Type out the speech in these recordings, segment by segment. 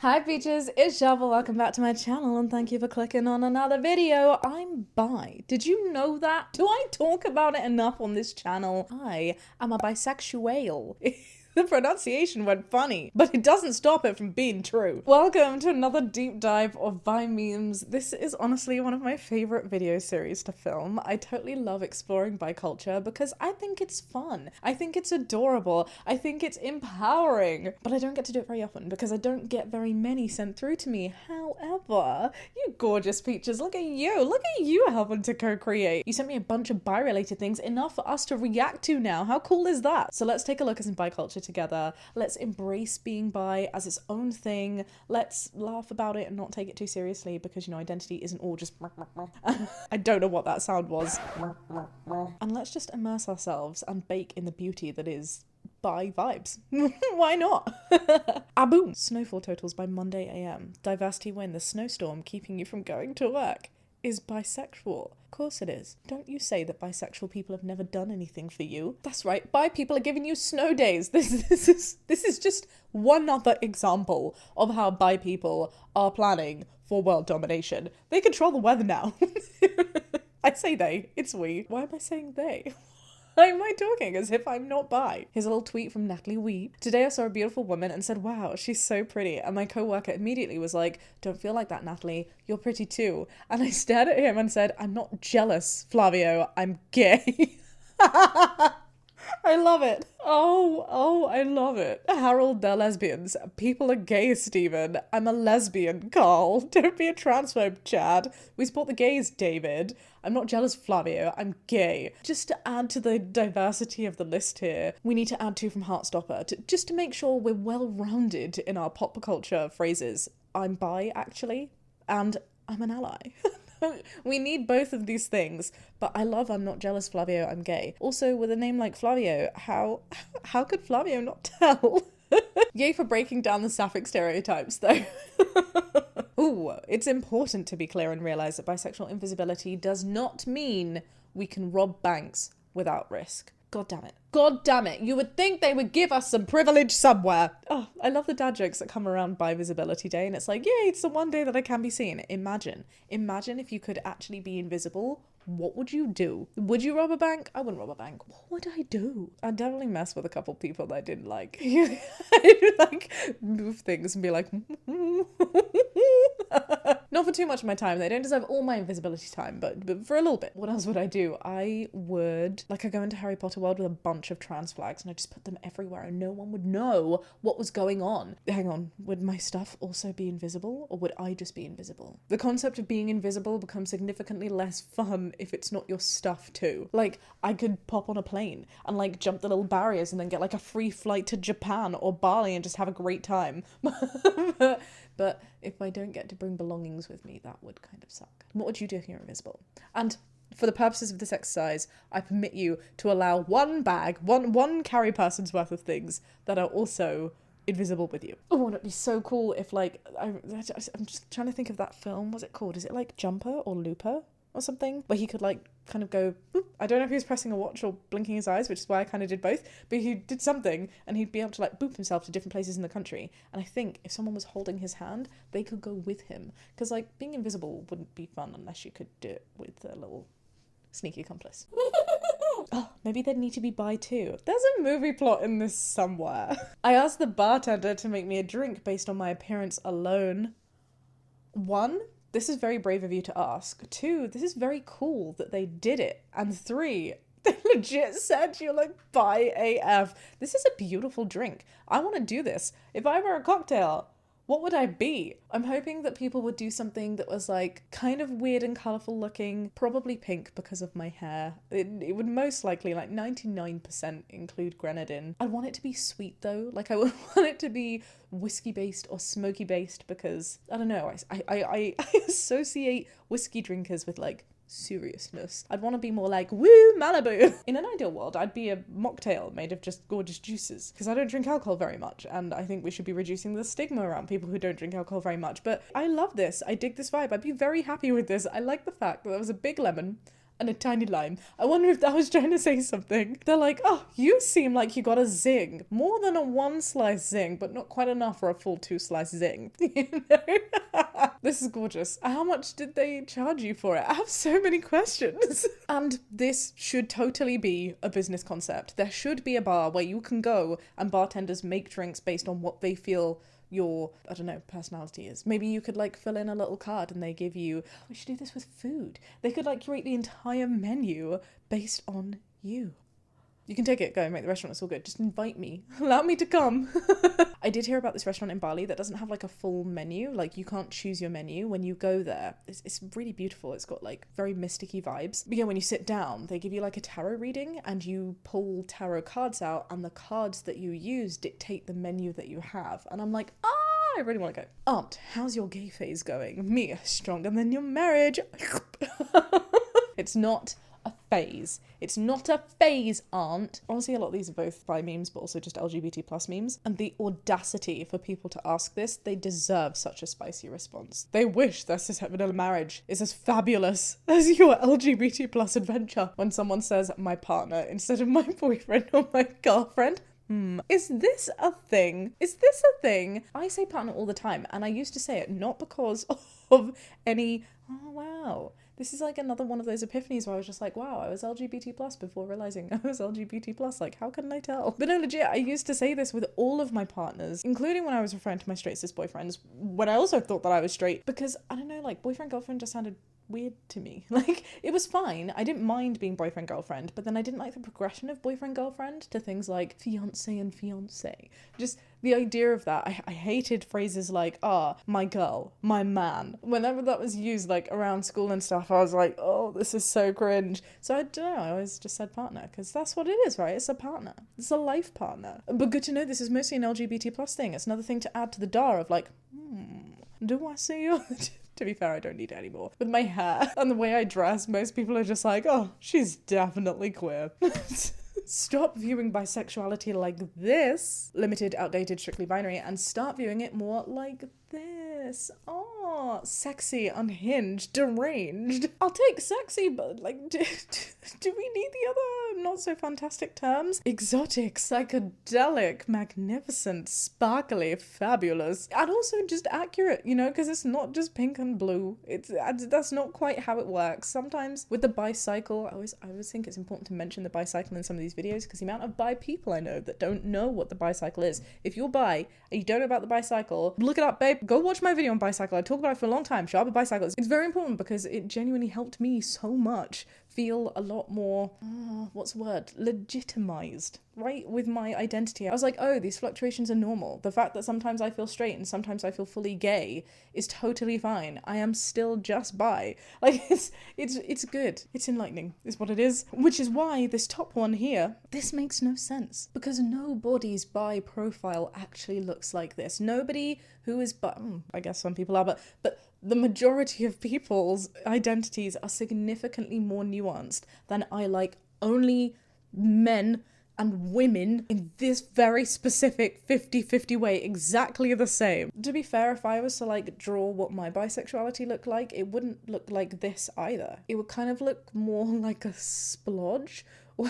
Hi peaches, it's Shaaba. Welcome back to my channel and thank you for clicking on another video. I'm bi. Did you know that? Do I talk about it enough on this channel? I am a bisexual. The pronunciation went funny, but it doesn't stop it from being true. Welcome to another deep dive of bi memes. This is honestly one of my favorite video series to film. I totally love exploring bi culture because I think it's fun. I think it's adorable. I think it's empowering. But I don't get to do it very often because I don't get very many sent through to me. However, you gorgeous peaches, look at you. Look at you helping to co-create. You sent me a bunch of bi-related things, enough for us to react to now. How cool is that? So let's take a look at some bi culture together. Let's embrace being bi as its own thing. Let's laugh about it and not take it too seriously because, you know, identity isn't all just I don't know what that sound was. And let's just immerse ourselves and bake in the beauty that is bi vibes. Why not? Boom. Snowfall totals by Monday AM. Diversity when the snowstorm keeping you from going to work is bisexual. Of course it is. Don't you say that bisexual people have never done anything for you. That's right, bi people are giving you snow days. This is just one other example of how bi people are planning for world domination. They control the weather now. I say they, it's we. Why am I saying they? Why am I talking as if I'm not bi? Here's a little tweet from Natalie Wee. Today I saw a beautiful woman and said, wow, she's so pretty. And my co-worker immediately was like, don't feel like that, Natalie. You're pretty too. And I stared at him and said, I'm not jealous, Flavio. I'm gay. I love it. Oh, I love it. Harold, they're lesbians. People are gay, Stephen. I'm a lesbian, Carl. Don't be a transphobe, Chad. We support the gays, David. I'm not jealous, Flavio. I'm gay. Just to add to the diversity of the list here, we need to add two from Heartstopper, just to make sure we're well-rounded in our pop culture phrases. I'm bi, actually, and I'm an ally. We need both of these things, but I love I'm not jealous, Flavio, I'm gay. Also, with a name like Flavio, how could Flavio not tell? Yay for breaking down the sapphic stereotypes, though. Ooh, it's important to be clear and realise that bisexual invisibility does not mean we can rob banks without risk. God damn it. God damn it. You would think they would give us some privilege somewhere. Oh, I love the dad jokes that come around by Visibility Day and it's like, yay, it's the one day that I can be seen. Imagine if you could actually be invisible. What would you do? Would you rob a bank? I wouldn't rob a bank. What would I do? I'd definitely mess with a couple people that I didn't like. I'd like move things and be like, not for too much of my time. They don't deserve all my invisibility time, but for a little bit. What else would I do? I would, like, I go into Harry Potter world with a bunch of trans flags and I just put them everywhere and no one would know what was going on. Hang on, would my stuff also be invisible or would I just be invisible? The concept of being invisible becomes significantly less fun if it's not your stuff too. Like, I could pop on a plane and like jump the little barriers and then get like a free flight to Japan or Bali and just have a great time. But if I don't get to bring belongings with me, that would kind of suck. What would you do if you're invisible? And for the purposes of this exercise, I permit you to allow one bag, one carry person's worth of things that are also invisible with you. Oh, wouldn't it be so cool if, like, I'm just trying to think of that film. What's it called? Is it like Jumper or Looper or something? Where he could like kind of go, boop. I don't know if he was pressing a watch or blinking his eyes, which is why I kind of did both, but he did something and he'd be able to like boop himself to different places in the country. And I think if someone was holding his hand, they could go with him. Because like being invisible wouldn't be fun unless you could do it with a little sneaky accomplice. Oh, maybe they'd need to be bi too. There's a movie plot in this somewhere. I asked the bartender to make me a drink based on my appearance alone. 1, this is very brave of you to ask. 2, this is very cool that they did it. And 3, they legit said you're like bi AF. This is a beautiful drink. I want to do this. If I were a cocktail, what would I be? I'm hoping that people would do something that was like kind of weird and colourful looking, probably pink because of my hair. It would most likely, like 99%, include grenadine. I want it to be sweet though. Like I would want it to be whiskey based or smoky based because, I don't know, I associate whiskey drinkers with like seriousness. I'd want to be more like, woo, Malibu. In an ideal world, I'd be a mocktail made of just gorgeous juices because I don't drink alcohol very much and I think we should be reducing the stigma around people who don't drink alcohol very much. But I love this. I dig this vibe. I'd be very happy with this. I like the fact that there was a big lemon, and a tiny lime. I wonder if that was trying to say something. They're like, oh, you seem like you got a zing. More than a 1 slice zing, but not quite enough for a full 2 slice zing. You know? This is gorgeous. How much did they charge you for it? I have so many questions. And this should totally be a business concept. There should be a bar where you can go and bartenders make drinks based on what they feel your, I don't know, personality is. Maybe you could like fill in a little card and they give you, we should do this with food. They could like curate the entire menu based on you. You can take it, go and make the restaurant, it's all good. Just invite me. Allow me to come. I did hear about this restaurant in Bali that doesn't have like a full menu. Like you can't choose your menu when you go there. It's really beautiful. It's got like very mysticky vibes. But yeah, when you sit down, they give you like a tarot reading and you pull tarot cards out and the cards that you use dictate the menu that you have. And I'm like, I really want to go. Aunt, how's your gay phase going? Me, stronger than your marriage. It's not a phase. It's not a phase, aunt. Honestly, a lot of these are both bi memes, but also just LGBT plus memes. And the audacity for people to ask this, they deserve such a spicy response. They wish their cis-heteronormative marriage is as fabulous as your LGBT plus adventure. When someone says my partner instead of my boyfriend or my girlfriend. Is this a thing? Is this a thing? I say partner all the time, and I used to say it not because of any, oh wow. This is like another one of those epiphanies where I was just like, wow, I was LGBT plus before realizing I was LGBT plus. Like, how couldn't I tell? But no, legit, I used to say this with all of my partners, including when I was referring to my straight cis boyfriends, when I also thought that I was straight, because I don't know, like boyfriend, girlfriend just sounded weird to me. Like, it was fine. I didn't mind being boyfriend, girlfriend, but then I didn't like the progression of boyfriend, girlfriend to things like fiance and fiance. Just the idea of that. I hated phrases like, my girl, my man. Whenever that was used, like, around school and stuff, I was like, oh, this is so cringe. So I don't know, I always just said partner, because that's what it is, right? It's a partner. It's a life partner. But good to know this is mostly an LGBT plus thing. It's another thing to add to the dar of like, do I see you? To be fair, I don't need it anymore. With my hair and the way I dress, most people are just like, oh, she's definitely queer. Stop viewing bisexuality like this, limited, outdated, strictly binary, and start viewing it more like this. Oh, sexy, unhinged, deranged. I'll take sexy, but like, do we need the other not so fantastic terms? Exotic, psychedelic, magnificent, sparkly, fabulous, and also just accurate, you know, because it's not just pink and blue. That's not quite how it works. Sometimes with the bicycle, I always think it's important to mention the bicycle in some of these videos, because the amount of bi people I know that don't know what the bicycle is. If you're bi and you don't know about the bicycle, look it up, babe. Go watch my video on bicycle. I talk about it for a long time. Shaaba bicycles. It's very important because it genuinely helped me so much feel a lot more, what's the word? Legitimized, right? With my identity. I was like, oh, these fluctuations are normal. The fact that sometimes I feel straight and sometimes I feel fully gay is totally fine. I am still just bi. Like, it's good. It's enlightening, is what it is. Which is why this top one here, this makes no sense. Because nobody's bi profile actually looks like this. Nobody who is bi, I guess some people are, but the majority of people's identities are significantly more nuanced than I like only men and women in this very specific 50-50 way, exactly the same. To be fair, if I was to like draw what my bisexuality looked like, it wouldn't look like this either. It would kind of look more like a splodge, where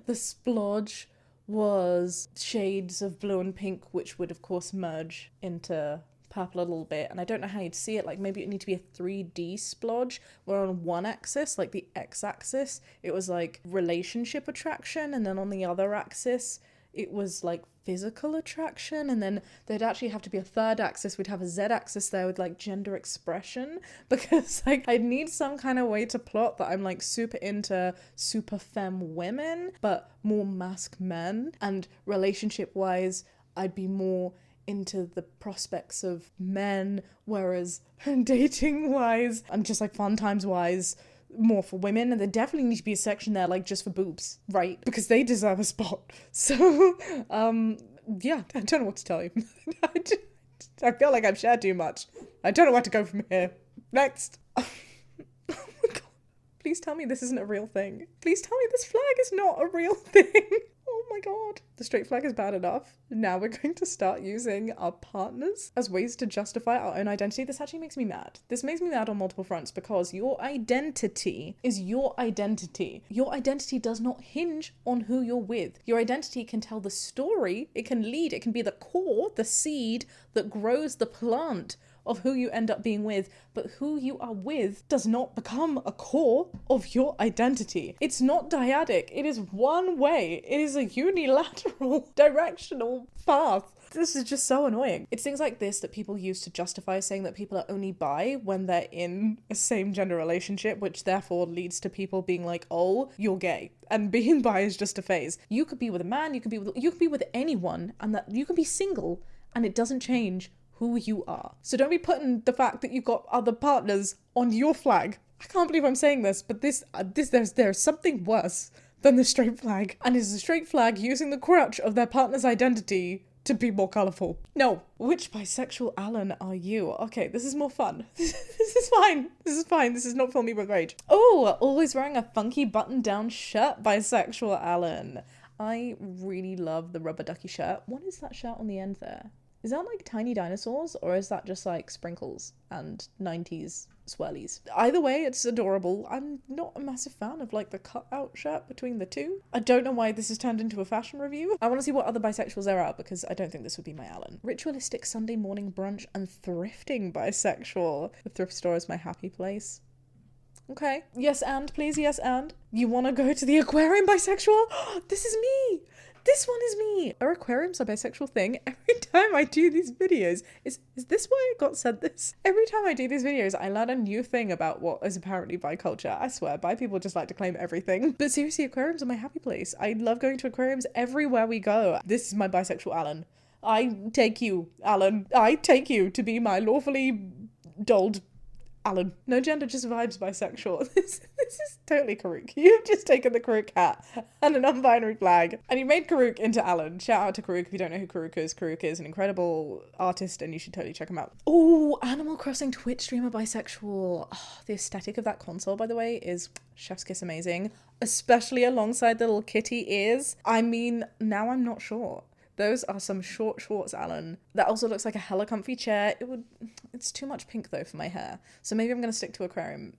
the splodge was shades of blue and pink, which would of course merge into purple a little bit, and I don't know how you'd see it. Like, maybe it need to be a 3D splodge where on one axis, like the x-axis, it was like relationship attraction, and then on the other axis it was like physical attraction, and then there'd actually have to be a third axis. We'd have a z-axis there with like gender expression, because like I'd need some kind of way to plot that I'm like super into super femme women but more masc men, and relationship wise I'd be more into the prospects of men, whereas dating wise and just like fun times wise more for women. And there definitely needs to be a section there like just for boobs, right? Because they deserve a spot. So yeah, I don't know what to tell you. I feel like I've shared too much. I don't know where to go from here. Next. Oh my God. Please tell me this isn't a real thing. Please tell me this flag is not a real thing. Oh my god. The straight flag is bad enough. Now we're going to start using our partners as ways to justify our own identity. This actually makes me mad. This makes me mad on multiple fronts because your identity is your identity. Your identity does not hinge on who you're with. Your identity can tell the story, it can lead, it can be the core, the seed that grows the plant of who you end up being with, but who you are with does not become a core of your identity. It's not dyadic. It is one way. It is a unilateral directional path. This is just so annoying. It's things like this that people use to justify saying that people are only bi when they're in a same gender relationship, which therefore leads to people being like, oh, you're gay. And being bi is just a phase. You could be with a man, you could be with anyone, and that you can be single and it doesn't change who you are. So don't be putting the fact that you've got other partners on your flag. I can't believe I'm saying this, but there's something worse than the straight flag, and it's a straight flag using the crutch of their partner's identity to be more colourful. No. Which bisexual Alan are you? Okay, this is more fun. This is fine. This is fine. This is not filling me with rage. Oh, always wearing a funky button-down shirt, bisexual Alan. I really love the rubber ducky shirt. What is that shirt on the end there? Is that like tiny dinosaurs, or is that just like sprinkles and 90s swirlies? Either way, it's adorable. I'm not a massive fan of like the cutout shirt between the two. I don't know why this has turned into a fashion review. I want to see what other bisexuals there are because I don't think this would be my Alan. Ritualistic Sunday morning brunch and thrifting bisexual. The thrift store is my happy place. Okay. Yes and, please, yes and. You want to go to the aquarium bisexual? This is me! This one is me! Are aquariums a bisexual thing? Every time I do these videos, is this why I got said this? Every time I do these videos, I learn a new thing about what is apparently bi culture. I swear, bi people just like to claim everything. But seriously, aquariums are my happy place. I love going to aquariums everywhere we go. This is my bisexual Alan. I take you, Alan. I take you to be my lawfully dolled Alan. No gender, just vibes bisexual. This is totally Karuk. You've just taken the Karuk hat and a non-binary flag and you made Karuk into Alan. Shout out to Karuk if you don't know who Karuk is. Karuk is an incredible artist and you should totally check him out. Oh, Animal Crossing Twitch streamer bisexual. Oh, the aesthetic of that console, by the way, is chef's kiss amazing. Especially alongside the little kitty ears. I mean, now I'm not sure. Those are some short shorts, Alan. That also looks like a hella comfy chair. It's too much pink though for my hair. So maybe I'm gonna stick to aquarium.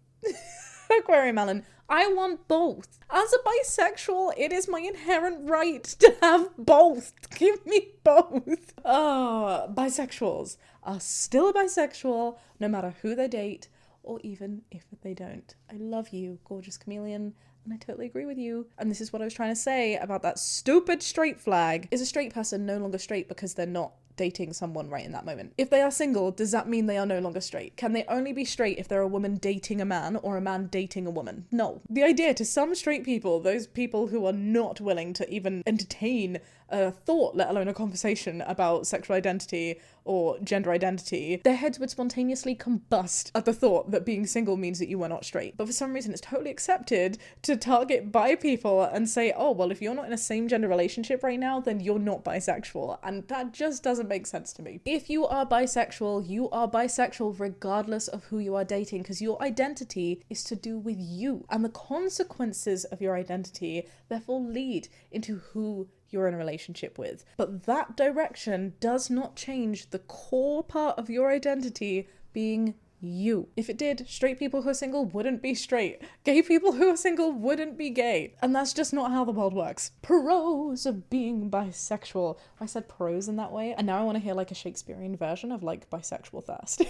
Aquarium, Alan. I want both. As a bisexual, it is my inherent right to have both. Give me both. Oh, bisexuals are still a bisexual no matter who they date or even if they don't. I love you, gorgeous chameleon. And I totally agree with you. And this is what I was trying to say about that stupid straight flag. Is a straight person no longer straight because they're not dating someone right in that moment? If they are single, does that mean they are no longer straight? Can they only be straight if they're a woman dating a man or a man dating a woman? No. The idea to some straight people, those people who are not willing to even entertain a thought, let alone a conversation about sexual identity or gender identity, their heads would spontaneously combust at the thought that being single means that you are not straight. But for some reason, it's totally accepted to target bi people and say, oh, well, if you're not in a same gender relationship right now, then you're not bisexual. And that just doesn't make sense to me. If you are bisexual regardless of who you are dating, because your identity is to do with you. And the consequences of your identity therefore lead into who you're in a relationship with. But that direction does not change the core part of your identity being you. If it did, straight people who are single wouldn't be straight. Gay people who are single wouldn't be gay. And that's just not how the world works. Pros of being bisexual. I said pros in that way, and now I want to hear like a Shakespearean version of like bisexual thirst.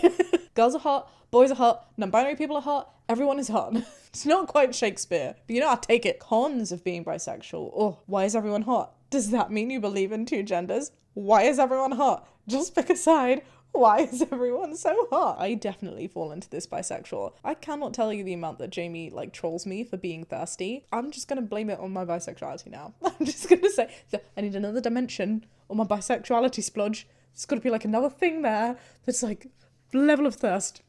Girls are hot, boys are hot, non-binary people are hot, everyone is hot. It's not quite Shakespeare, but you know, I'll take it. Cons of being bisexual. Oh, why is everyone hot? Does that mean you believe in two genders? Why is everyone hot? Just pick a side. Why is everyone so hot? I definitely fall into this bisexual. I cannot tell you the amount that Jamie like trolls me for being thirsty. I'm just gonna blame it on my bisexuality now. I'm just gonna say I need another dimension on my bisexuality splodge. There's gotta be like another thing there that's like level of thirst.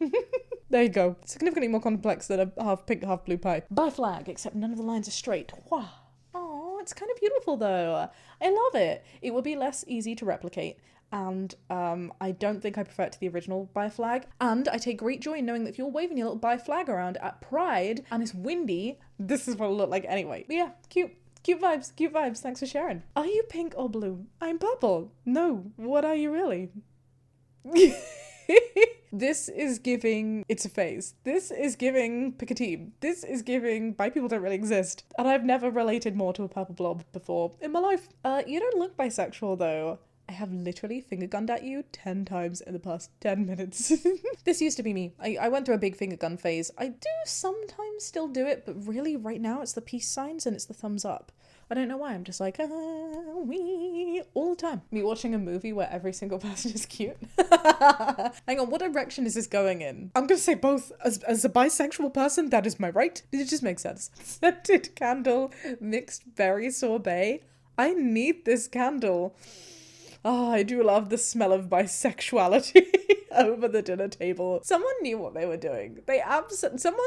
There you go. Significantly more complex than a half pink, half blue pie. Bi flag, except none of the lines are straight. Wow. Oh, it's kind of beautiful though. I love it. It would be less easy to replicate. And I don't think I prefer it to the original bi flag. And I take great joy in knowing that if you're waving your little bi flag around at Pride and it's windy, this is what it'll look like anyway. But yeah, cute. Cute vibes, cute vibes. Thanks for sharing. Are you pink or blue? I'm purple. No, what are you really? This is giving it's a phase. This is giving pick a team. This is giving bi people don't really exist. And I've never related more to a purple blob before in my life. You don't look bisexual though. I have literally finger gunned at you 10 times in the past 10 minutes. This used to be me. I went through a big finger gun phase. I do sometimes still do it, but really right now it's the peace signs and it's the thumbs up. I don't know why, I'm just like, we all the time. Me watching a movie where every single person is cute. Hang on, what direction is this going in? I'm gonna say both. As a bisexual person, that is my right. It just makes sense. Scented candle, mixed berry sorbet. I need this candle. Oh, I do love the smell of bisexuality over the dinner table. Someone knew what they were doing. They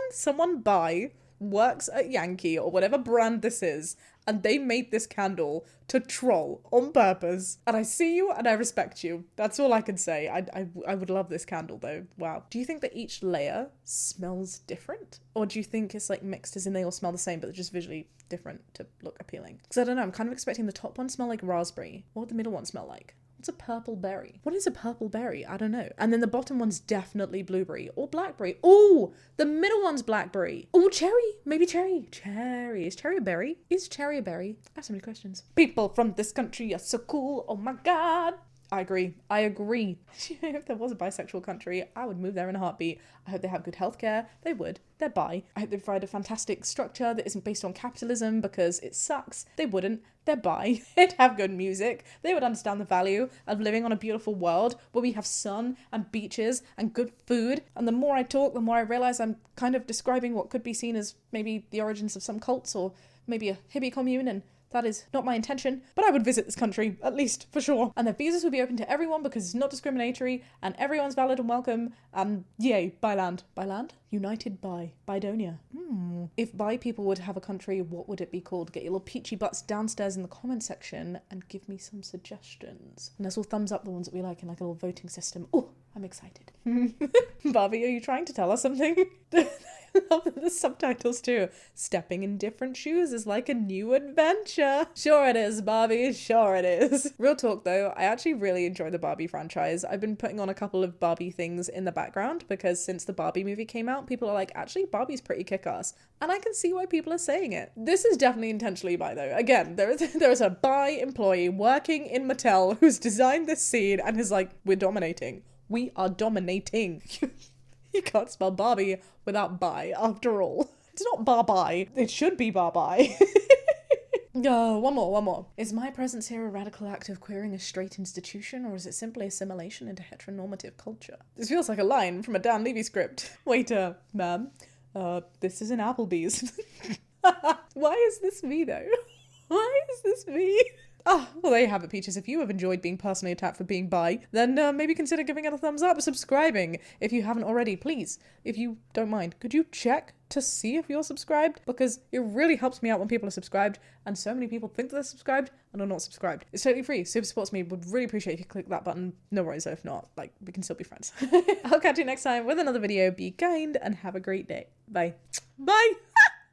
someone bi works at Yankee or whatever brand this is, and they made this candle to troll on purpose. And I see you and I respect you. That's all I can say. I would love this candle though. Wow. Do you think that each layer smells different? Or do you think it's like mixed as in they all smell the same, but they're just visually different to look appealing? Because I don't know, I'm kind of expecting the top one smell like raspberry. What would the middle one smell like? What's a purple berry? What is a purple berry? I don't know. And then the bottom one's definitely blueberry or blackberry. Oh, the middle one's blackberry. Oh, cherry. Maybe cherry. Cherry. Is cherry a berry? Is cherry a berry? I have so many questions. People from this country are so cool. Oh my God. I agree. I agree. If there was a bisexual country, I would move there in a heartbeat. I hope they have good healthcare. They would. They're bi. I hope they provide a fantastic structure that isn't based on capitalism because it sucks. They wouldn't. They're bi. They'd have good music. They would understand the value of living on a beautiful world where we have sun and beaches and good food. And the more I talk, the more I realize I'm kind of describing what could be seen as maybe the origins of some cults or maybe a hippie commune, and that is not my intention, but I would visit this country, at least, for sure. And the visas would be open to everyone because it's not discriminatory and everyone's valid and welcome. And yay, bi-land. Bi-land? United by Bidonia. If bi people would have a country, what would it be called? Get your little peachy butts downstairs in the comment section and give me some suggestions. And let's all thumbs up the ones that we like in like a little voting system. Oh, I'm excited. Barbie, are you trying to tell us something? I love the subtitles too. Stepping in different shoes is like a new adventure. Sure it is, Barbie. Sure it is. Real talk though, I actually really enjoy the Barbie franchise. I've been putting on a couple of Barbie things in the background because since the Barbie movie came out, people are like, actually, Barbie's pretty kick-ass. And I can see why people are saying it. This is definitely intentionally bi though. Again, there is a bi employee working in Mattel who's designed this scene and is like, we're dominating. We are dominating. You can't spell Barbie without bi, after all. It's not bar-bi. It should be bar-bi. Oh, one more. Is my presence here a radical act of queering a straight institution, or is it simply assimilation into heteronormative culture? This feels like a line from a Dan Levy script. Waiter, ma'am, this is an Applebee's. Why is this me, though? Why is this me? Oh, well, there you have it, Peaches. If you have enjoyed being personally attacked for being bi, then maybe consider giving it a thumbs up, subscribing if you haven't already. Please, if you don't mind, could you check to see if you're subscribed? Because it really helps me out when people are subscribed, and so many people think that they're subscribed and are not subscribed. It's totally free. Super supports me. Would really appreciate if you click that button. No worries though, if not, like, we can still be friends. I'll catch you next time with another video. Be kind and have a great day. Bye. Bye!